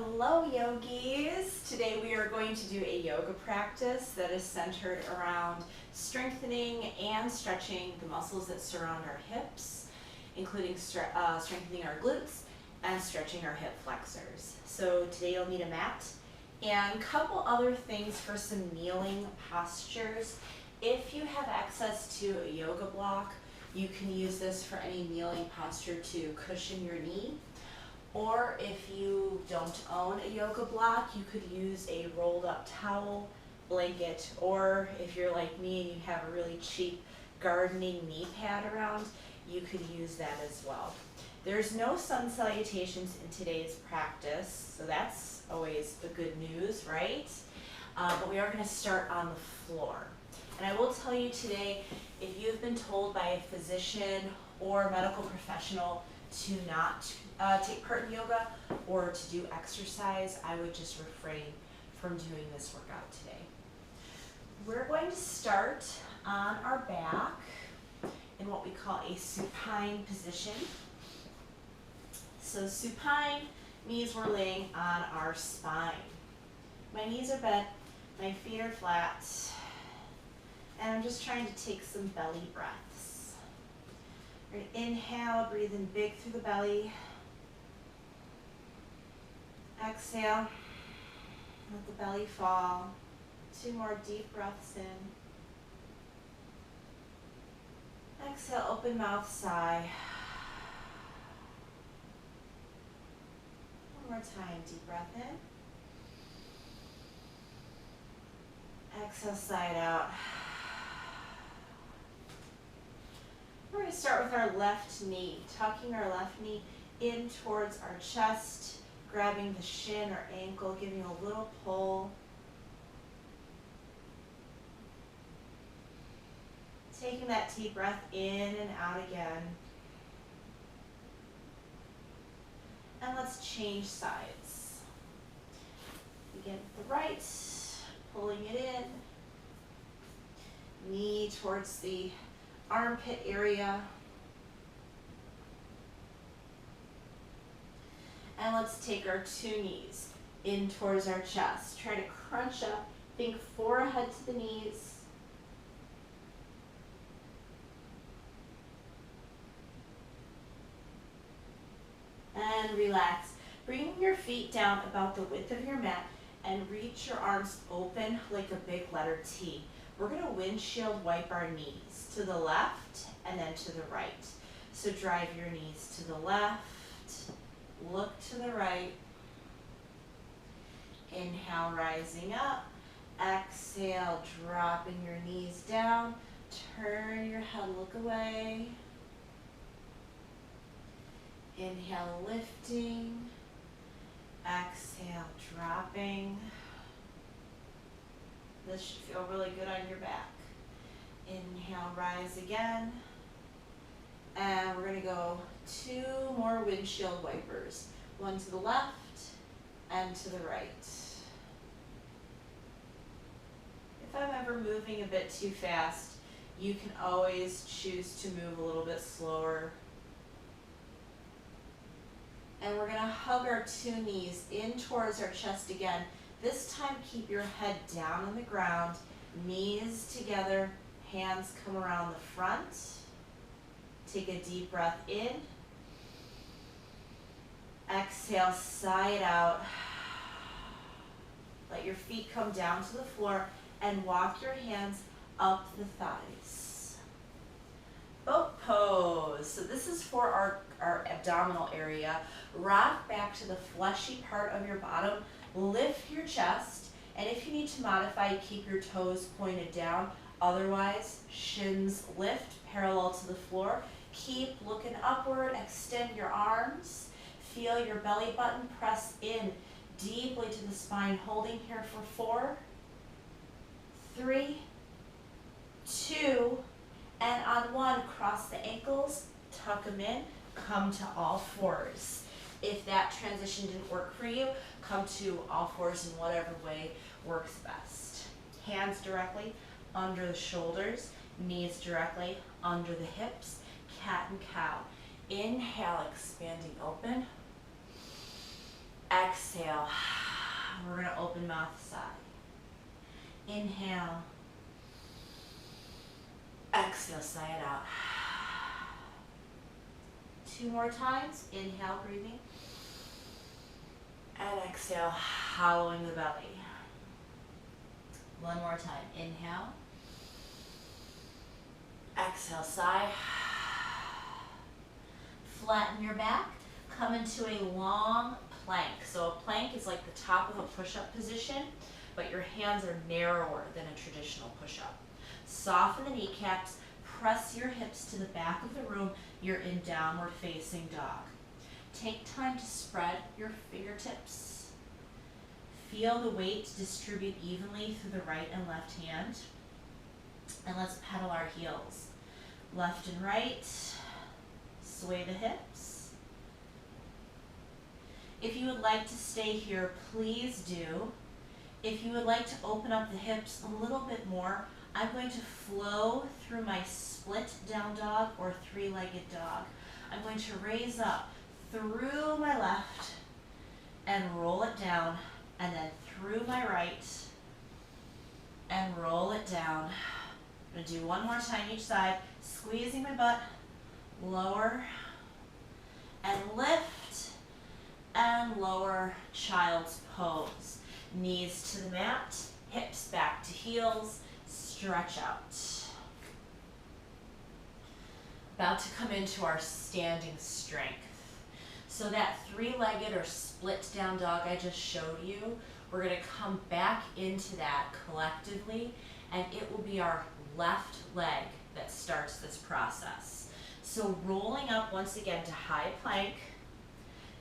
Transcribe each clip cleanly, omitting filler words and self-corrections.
Hello yogis! Today we are going to do a yoga practice that is centered around strengthening and stretching the muscles that surround our hips, including strengthening our glutes and stretching our hip flexors. So today you'll need a mat and a couple other things for some kneeling postures. If you have access to a yoga block, you can use this for any kneeling posture to cushion your knee. Or if you don't own a yoga block, you could use a rolled up towel, blanket, or if you're like me and you have a really cheap gardening knee pad around, you could use that as well. There's no sun salutations in today's practice, so that's always the good news, right? But we are going to start on the floor. And I will tell you today, if you've been told by a physician or medical professional to not take part in yoga or to do exercise, I would just refrain from doing this workout today. We're going to start on our back in what we call a supine position. So supine means we're laying on our spine. My knees are bent, my feet are flat, and I'm just trying to take some belly breaths. We're going to inhale, breathe in big through the belly. Exhale, let the belly fall. 2 more deep breaths in. Exhale, open mouth, sigh. 1 more time, deep breath in. Exhale, sigh it out. We're going to start with our left knee, tucking our left knee in towards our chest, grabbing the shin or ankle, giving a little pull. Taking that deep breath in and out again. And let's change sides. Begin with the right, pulling it in. Knee towards the armpit area. And let's take our 2 knees in towards our chest. Try to crunch up, think forehead to the knees. And relax. Bring your feet down about the width of your mat and reach your arms open like a big letter T. We're going to windshield wipe our knees to the left and then to the right. So drive your knees to the left, look to the right. Inhale, rising up. Exhale, dropping your knees down. Turn your head, look away. Inhale, lifting. Exhale, dropping. This should feel really good on your back. Inhale, rise again. And we're going to go 2 more windshield wipers. 1 to the left and to the right. If I'm ever moving a bit too fast, you can always choose to move a little bit slower. And we're going to hug our 2 knees in towards our chest again. This time keep your head down on the ground, knees together, hands come around the front. Take a deep breath in. Exhale, sigh it out. Let your feet come down to the floor and walk your hands up the thighs. Boat pose. So this is for our abdominal area. Rock back to the fleshy part of your bottom. Lift your chest. And if you need to modify, keep your toes pointed down. Otherwise, shins lift parallel to the floor. Keep looking upward. Extend your arms. Feel your belly button press in deeply to the spine. Holding here for 4, 3, 2, and on 1, cross the ankles, tuck them in, come to all fours. If that transition didn't work for you, come to all fours in whatever way works best. Hands directly under the shoulders, knees directly under the hips, cat and cow. Inhale, expanding open. Exhale. We're going to open mouth side. Inhale. Exhale, sigh it out. 2 more times. Inhale, breathing. And exhale, hollowing the belly. 1 more time. Inhale. Exhale, sigh. Flatten your back. Come into a long plank. So a plank is like the top of a push-up position, but your hands are narrower than a traditional push-up. Soften the kneecaps. Press your hips to the back of the room. You're in downward facing dog. Take time to spread your fingertips. Feel the weight distribute evenly through the right and left hand. And let's pedal our heels. Left and right. Sway the hips. If you would like to stay here, please do. If you would like to open up the hips a little bit more, I'm going to flow through my split down dog or 3-legged dog. I'm going to raise up through my left and roll it down, and then through my right and roll it down. I'm going to do 1 more time each side, squeezing my butt, lower and lift and lower, child's pose. Knees to the mat, hips back to heels, stretch out. About to come into our standing strength. So that 3-legged or split down dog I just showed you, we're going to come back into that collectively, and it will be our left leg that starts this process. So rolling up once again to high plank,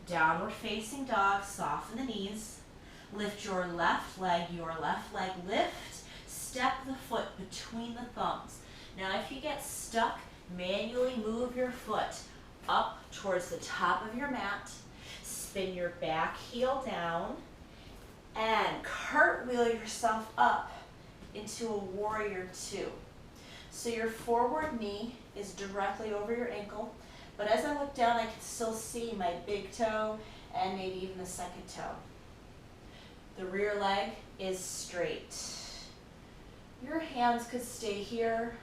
downward facing dog, soften the knees, lift your left leg, lift, step the foot between the thumbs. Now if you get stuck, manually move your foot up towards the top of your mat, spin your back heel down, and cartwheel yourself up into a warrior 2. So your forward knee is directly over your ankle, but as I look down, I can still see my big toe and maybe even the second toe. The rear leg is straight. Your hands could stay here.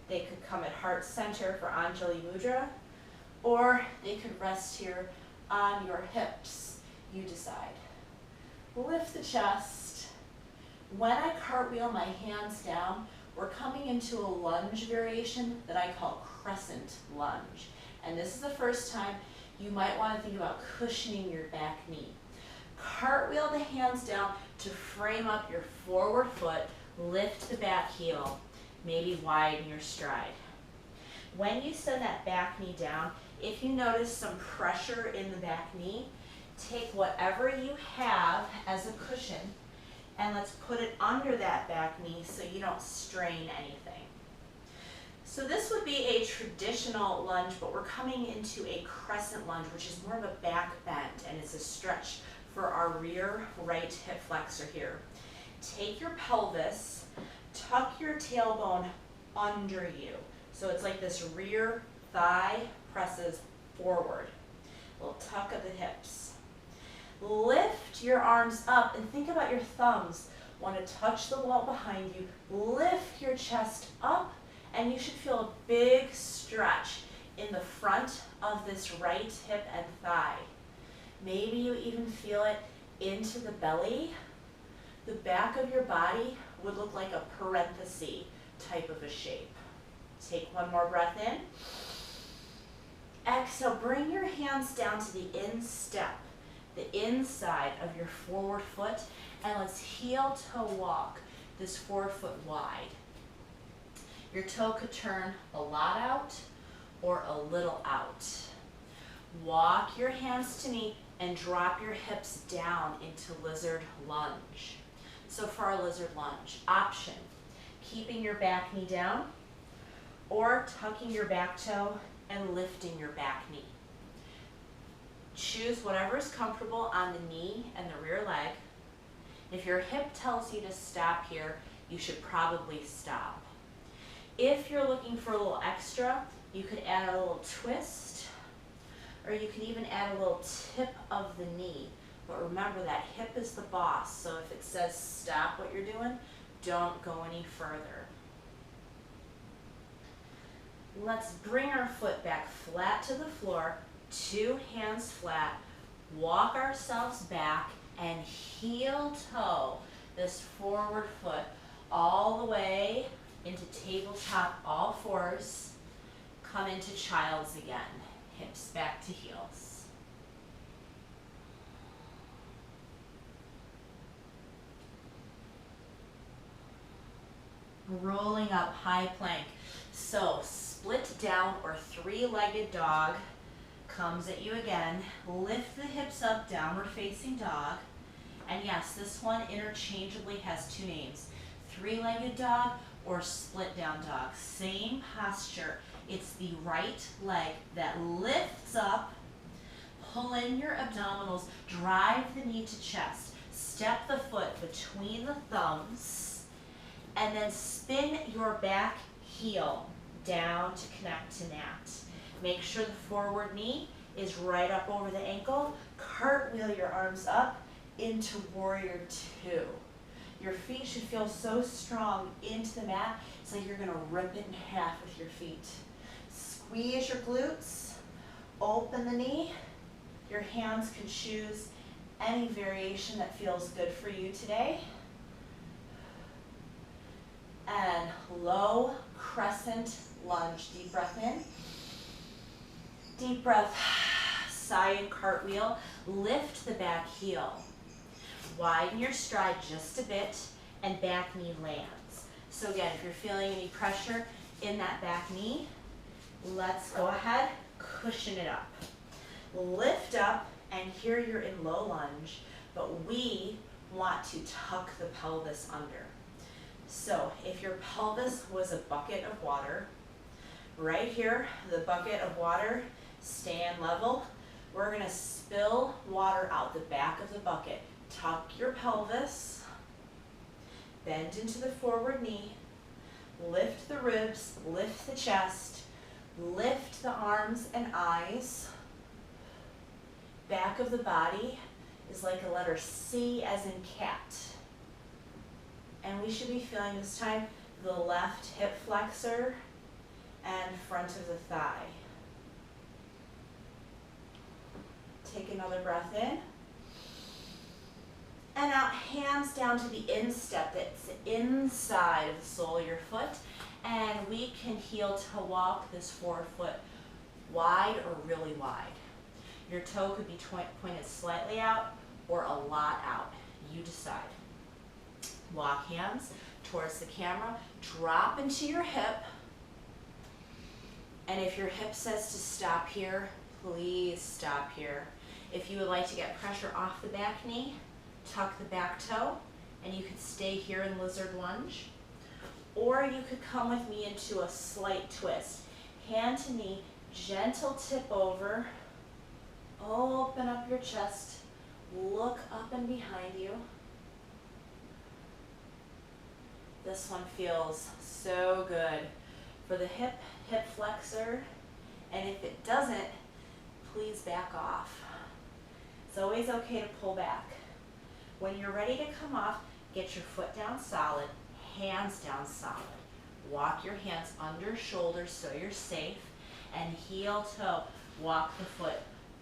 They could come at heart center for Anjali Mudra, or they could rest here on your hips. You decide. Lift the chest. When I cartwheel my hands down, we're coming into a lunge variation that I call crescent lunge. And this is the first time you might want to think about cushioning your back knee. Cartwheel the hands down to frame up your forward foot, lift the back heel, maybe widen your stride. When you send that back knee down, if you notice some pressure in the back knee, take whatever you have as a cushion and let's put it under that back knee so you don't strain anything. So this would be a traditional lunge, but we're coming into a crescent lunge, which is more of a back bend, and it's a stretch for our rear right hip flexor here. Take your pelvis, tuck your tailbone under you. So it's like this rear thigh presses forward. A little tuck of the hips. Lift your arms up and think about your thumbs. Want to touch the wall behind you. Lift your chest up, and you should feel a big stretch in the front of this right hip and thigh. Maybe you even feel it into the belly. The back of your body would look like a parenthesis type of a shape. Take 1 more breath in. Exhale, bring your hands down to the instep, the inside of your forward foot, and let's heel toe walk this forward foot wide. Your toe could turn a lot out or a little out. Walk your hands to knee and drop your hips down into lizard lunge. So for our lizard lunge, option, keeping your back knee down or tucking your back toe and lifting your back knee. Choose whatever is comfortable on the knee and the rear leg. If your hip tells you to stop here, you should probably stop. If you're looking for a little extra, you could add a little twist, or you can even add a little tip of the knee But remember that hip is the boss, so if it says stop what you're doing, don't go any further. Let's bring our foot back flat to the floor, 2 hands flat, walk ourselves back and heel toe this forward foot all the way into tabletop all fours. Come into child's again, hips back to heels. Rolling up, high plank. So split down or 3-legged dog comes at you again. Lift the hips up, downward facing dog. And yes, this one interchangeably has 2 names. 3-legged dog or split down dog. Same posture. It's the right leg that lifts up. Pull in your abdominals. Drive the knee to chest. Step the foot between the thumbs. And then spin your back heel down to connect to nat. Make sure the forward knee is right up over the ankle. Cartwheel your arms up into warrior 2. Your feet should feel so strong into the mat, it's like you're gonna rip it in half with your feet. Squeeze your glutes, open the knee. Your hands can choose any variation that feels good for you today. And low crescent lunge, deep breath in. Deep breath, side cartwheel, lift the back heel. Widen your stride just a bit and back knee lands. So again, if you're feeling any pressure in that back knee, let's go ahead, cushion it up. Lift up, and here you're in low lunge, but we want to tuck the pelvis under. So if your pelvis was a bucket of water, right here, the bucket of water, stand level, we're gonna spill water out the back of the bucket. Tuck your pelvis, bend into the forward knee, lift the ribs, lift the chest, lift the arms and eyes. Back of the body is like a letter C as in cat. And we should be feeling this time the left hip flexor and front of the thigh. Take another breath in. And out, hands down to the instep that's inside of the sole of your foot. And we can heel to walk this forefoot wide or really wide. Your toe could be pointed slightly out or a lot out. You decide. Walk hands towards the camera. Drop into your hip. And if your hip says to stop here, please stop here. If you would like to get pressure off the back knee, tuck the back toe, and you could stay here in lizard lunge. Or you could come with me into a slight twist. Hand to knee, gentle tip over, open up your chest, look up and behind you. This one feels so good for the hip flexor, and if it doesn't, please back off. It's always okay to pull back. When you're ready to come off, get your foot down solid, hands down solid. Walk your hands under shoulders so you're safe, and heel toe, walk the foot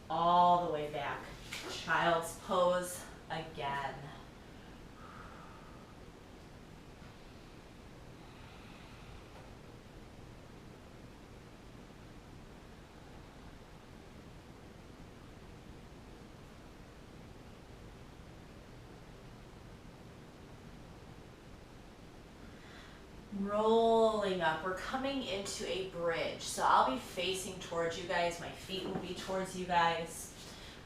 all the way back. Child's pose again. Rolling up, we're coming into a bridge. So I'll be facing towards you guys, my feet will be towards you guys.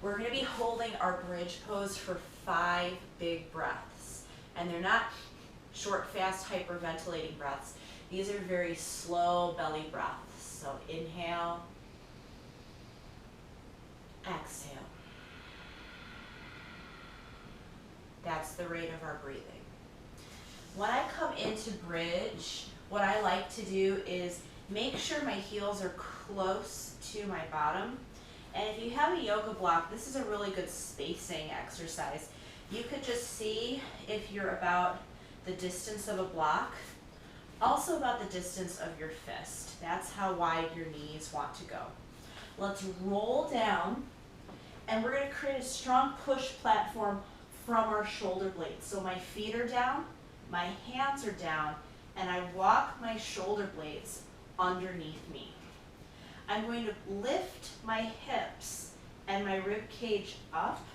We're gonna be holding our bridge pose for 5 big breaths. And they're not short, fast, hyperventilating breaths. These are very slow belly breaths. So inhale, exhale. That's the rate of our breathing. When I come into bridge, what I like to do is make sure my heels are close to my bottom, And if you have a yoga block, this is a really good spacing exercise. You could just see if you're about the distance of a block, also about the distance of your fist. That's how wide your knees want to go. Let's roll down, and we're going to create a strong push platform from our shoulder blades. So my feet are down, my hands are down, and I walk my shoulder blades underneath me. I'm going to lift my hips and my rib cage up.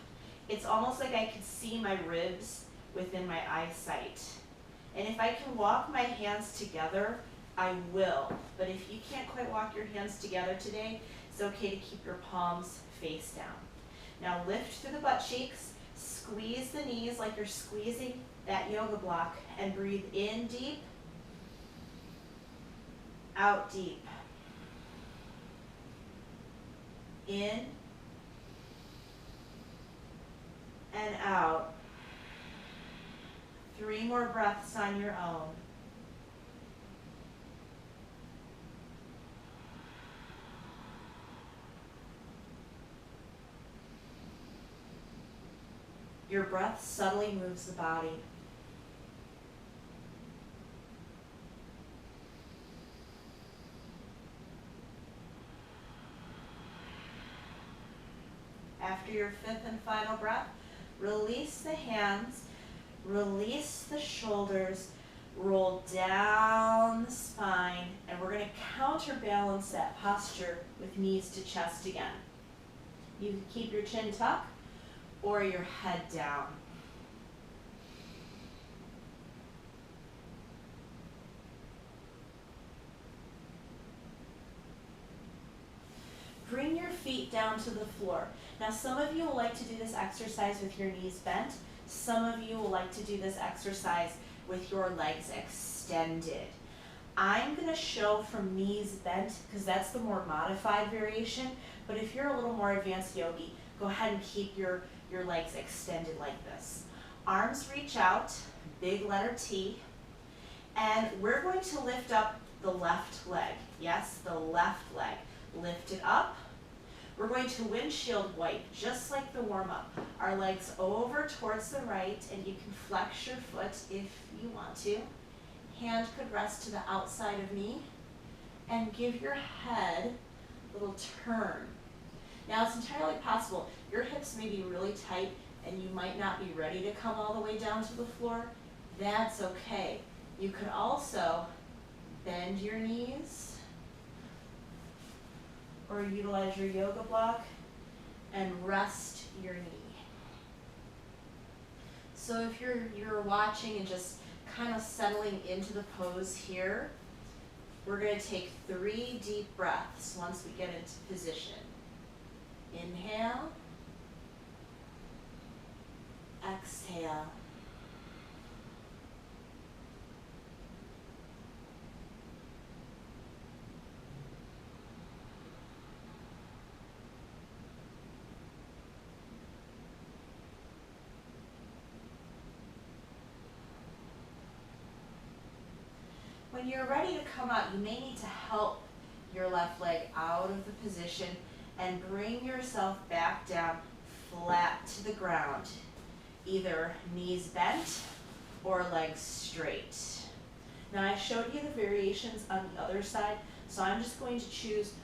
It's almost like I can see my ribs within my eyesight. And if I can walk my hands together, I will. But if you can't quite walk your hands together today, it's okay to keep your palms face down. Now lift through the butt cheeks, squeeze the knees like you're squeezing that yoga block, and breathe in deep, out deep. In and out. 3 more breaths on your own. Your breath subtly moves the body. After your 5th and final breath, release the hands, release the shoulders, roll down the spine, and we're going to counterbalance that posture with knees to chest again. You can keep your chin tucked or your head down. Bring your feet down to the floor. Now some of you will like to do this exercise with your knees bent. Some of you will like to do this exercise with your legs extended. I'm going to show from knees bent because that's the more modified variation, but if you're a little more advanced yogi, go ahead and keep your legs extended like this. Arms reach out, big letter T, and we're going to lift up the left leg. Yes, the left leg. Lift it up. We're going to windshield wipe, just like the warm-up. Our legs over towards the right, and you can flex your foot if you want to. Hand could rest to the outside of knee, and give your head a little turn. Now it's entirely possible your hips may be really tight and you might not be ready to come all the way down to the floor. That's okay. You could also bend your knees or utilize your yoga block and rest your knee. So if you're watching and just kind of settling into the pose here, we're going to take 3 deep breaths once we get into position. Inhale, exhale. When you're ready to come out, you may need to help your left leg out of the position and bring yourself back down flat to the ground, either knees bent or legs straight. Now I showed you the variations on the other side, so I'm just going to choose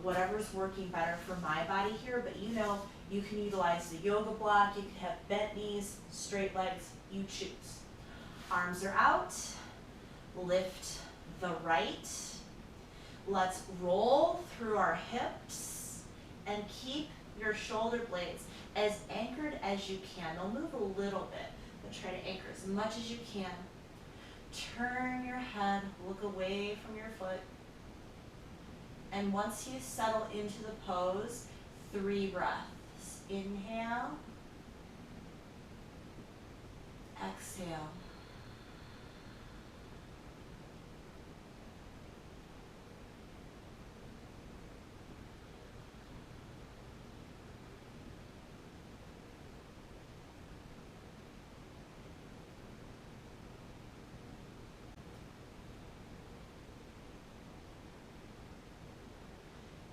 whatever's working better for my body here, but you know you can utilize the yoga block, you can have bent knees, straight legs, you choose. Arms are out, lift the right. Let's roll through our hips and keep your shoulder blades as anchored as you can. They'll move a little bit, but try to anchor as much as you can. Turn your head, look away from your foot. And once you settle into the pose, 3 breaths. Inhale, exhale.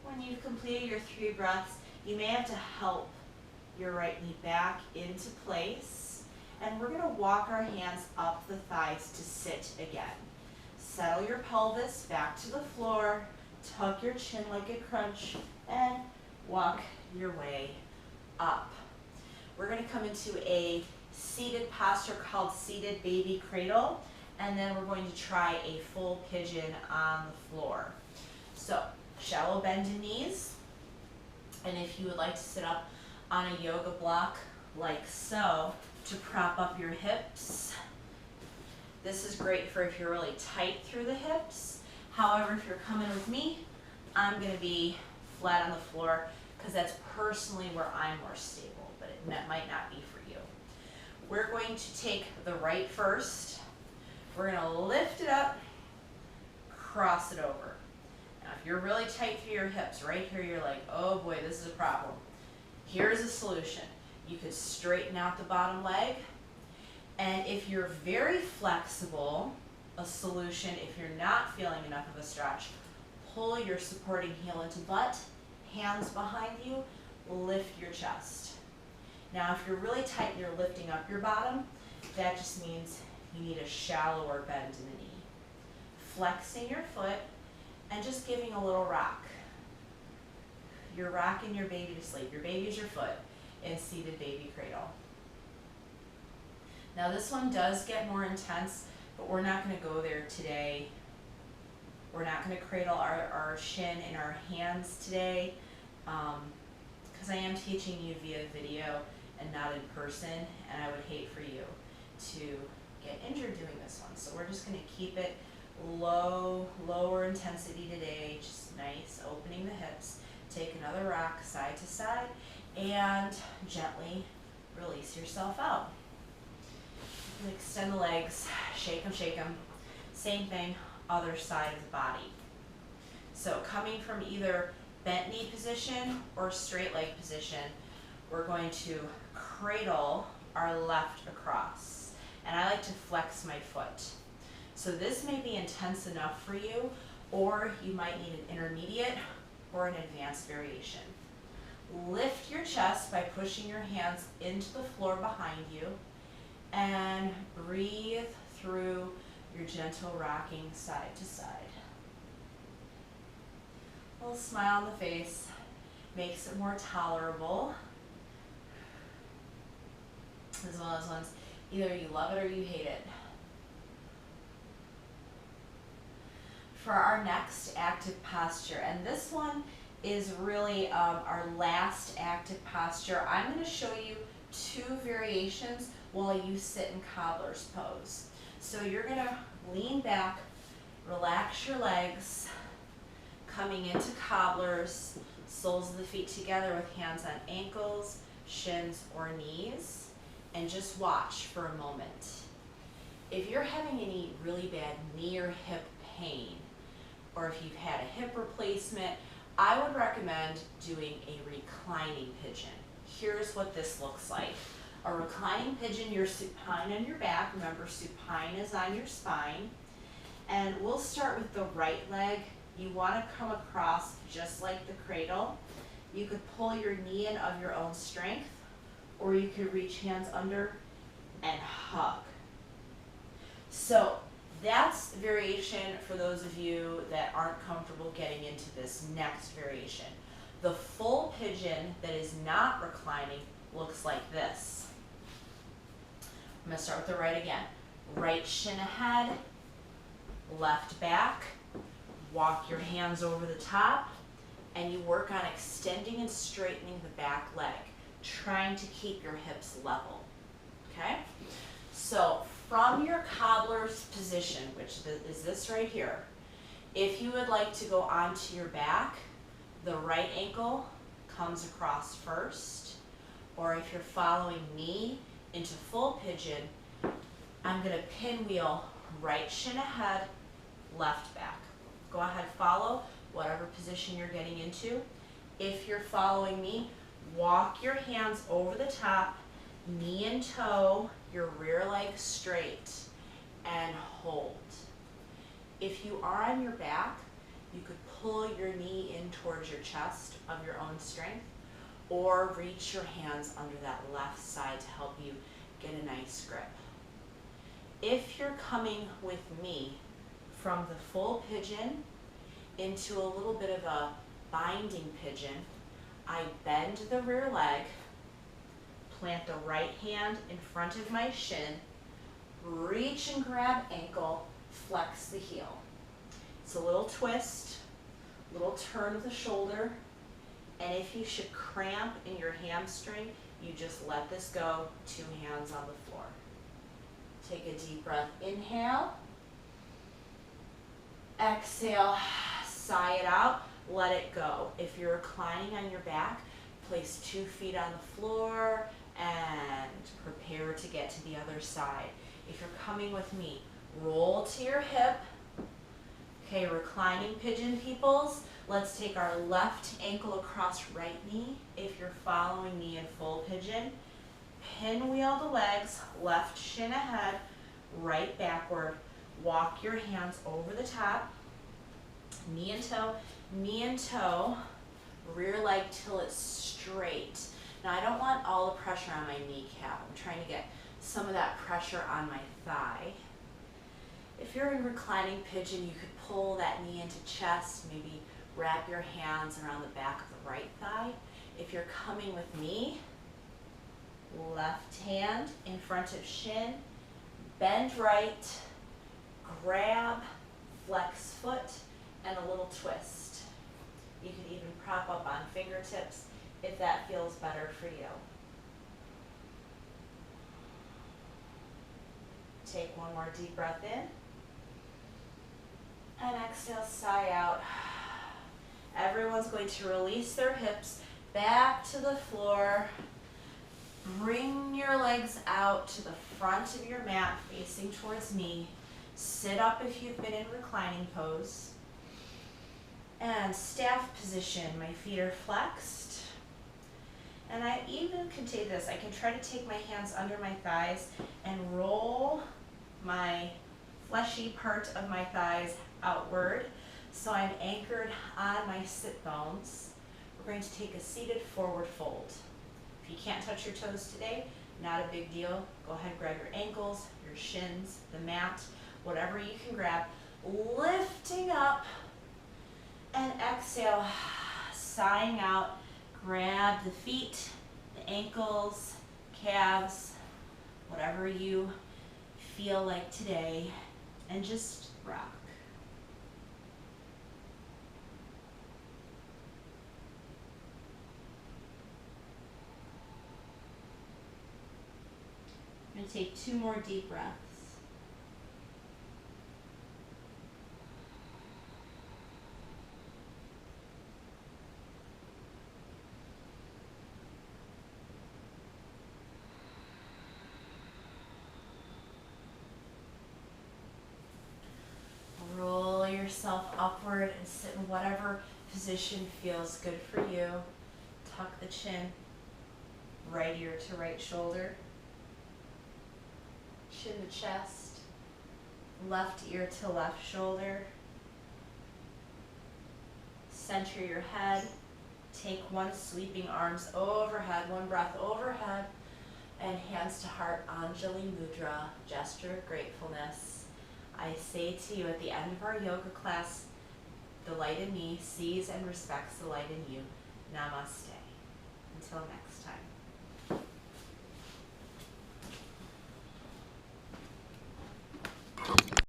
When you've completed your 3 breaths, You may have to help your right knee back into place. And we're gonna walk our hands up the thighs to sit again. Settle your pelvis back to the floor, tuck your chin like a crunch, and walk your way up. We're gonna come into a seated posture called seated baby cradle, and then we're going to try a full pigeon on the floor. So, shallow bend in knees, and if you would like to sit up on a yoga block like so to prop up your hips. This is great for if you're really tight through the hips. However, if you're coming with me, I'm gonna be flat on the floor because that's personally where I'm more stable, but it might not be for you. We're going to take the right first. We're gonna lift it up, cross it over. Now, if you're really tight through your hips, right here, you're like, oh boy, this is a problem. Here's a solution. You could straighten out the bottom leg, and if you're very flexible, a solution, if you're not feeling enough of a stretch, pull your supporting heel into butt, hands behind you, lift your chest. Now, if you're really tight and you're lifting up your bottom, that just means you need a shallower bend in the knee. Flexing your foot and just giving a little rock. You're rocking your baby to sleep. Your baby's your foot in seated baby cradle. Now this one does get more intense, but we're not going to go there today. We're not going to cradle our shin in our hands today because I am teaching you via video and not in person, and I would hate for you to get injured doing this one. So we're just going to keep it lower intensity today, just nice, opening the hips. Take another rock side to side and gently release yourself out. You can extend the legs, shake them. Same thing, other side of the body. So coming from either bent knee position or straight leg position, we're going to cradle our left across. And I like to flex my foot. So this may be intense enough for you, or you might need an intermediate or an advanced variation. Lift your chest by pushing your hands into the floor behind you and breathe through your gentle rocking side to side. A little smile on the face makes it more tolerable, as well as ones either you love it or you hate it. For our next active posture, and this one is really our last active posture, I'm going to show you two variations while you sit in cobbler's pose. So you're going to lean back, relax your legs, coming into cobblers, soles of the feet together with hands on ankles, shins, or knees, and just watch for a moment. If you're having any really bad knee or hip pain, or if you've had a hip replacement, I would recommend doing a reclining pigeon. Here's what this looks like. A reclining pigeon, you're supine on your back. Remember, supine is on your spine. And we'll start with the right leg. You want to come across just like the cradle. You could pull your knee in of your own strength, or you could reach hands under and hug. So that's variation for those of you that aren't comfortable getting into this next variation. The full pigeon that is not reclining looks like this. I'm going to start with the right again. Right shin ahead, left back, walk your hands over the top, and you work on extending and straightening the back leg, trying to keep your hips level. Okay? So from your cobbler's position, which is this right here, if you would like to go onto your back, the right ankle comes across first, or if you're following me into full pigeon, I'm going to pinwheel right shin ahead, left back. Go ahead, follow whatever position you're getting into. If you're following me, walk your hands over the top, knee and toe, your rear leg straight, and hold. If you are on your back, you could pull your knee in towards your chest of your own strength, or reach your hands under that left side to help you get a nice grip. If you're coming with me from the full pigeon into a little bit of a binding pigeon, I bend the rear leg, plant the right hand in front of my shin, reach and grab ankle, flex the heel. It's a little twist, little turn of the shoulder, and if you should cramp in your hamstring, you just let this go, 2 hands on the floor. Take a deep breath, inhale, exhale, sigh it out, let it go. If you're reclining on your back, place 2 feet on the floor and prepare to get to the other side. If you're coming with me, roll to your hip. Okay, reclining pigeon peoples. Let's take our left ankle across right knee. If you're following me in full pigeon, pinwheel the legs, left shin ahead, right backward. Walk your hands over the top, knee and toe, rear leg till it's straight. Now I don't want all the pressure on my kneecap. I'm trying to get some of that pressure on my thigh. If you're in reclining pigeon, you could pull that knee into chest, maybe wrap your hands around the back of the right thigh. If you're coming with me, left hand in front of shin, bend right, grab, flex foot, and a little twist. You can even prop up on fingertips if that feels better for you. Take one more deep breath in. And exhale, sigh out. Everyone's going to release their hips back to the floor. Bring your legs out to the front of your mat, facing towards me. Sit up if you've been in reclining pose. And staff position, my feet are flexed. And I even can take this, I can try to take my hands under my thighs and roll my fleshy part of my thighs outward, so I'm anchored on my sit bones. We're going to take a seated forward fold. If you can't touch your toes today, not a big deal. Go ahead, grab your ankles, your shins, the mat, whatever you can grab. Lifting up and exhale, sighing out. Grab the feet, the ankles, calves, whatever you feel like today, and just rock. I'm going to take 2 more deep breaths. Roll yourself upward and sit in whatever position feels good for you. Tuck the chin, right ear to right shoulder. Chin to chest, left ear to left shoulder. Center your head. Take 1 sweeping arms overhead, 1 breath overhead, and hands to heart, Anjali Mudra, gesture of gratefulness. I say to you at the end of our yoga class, the light in me sees and respects the light in you. Namaste. Until next time.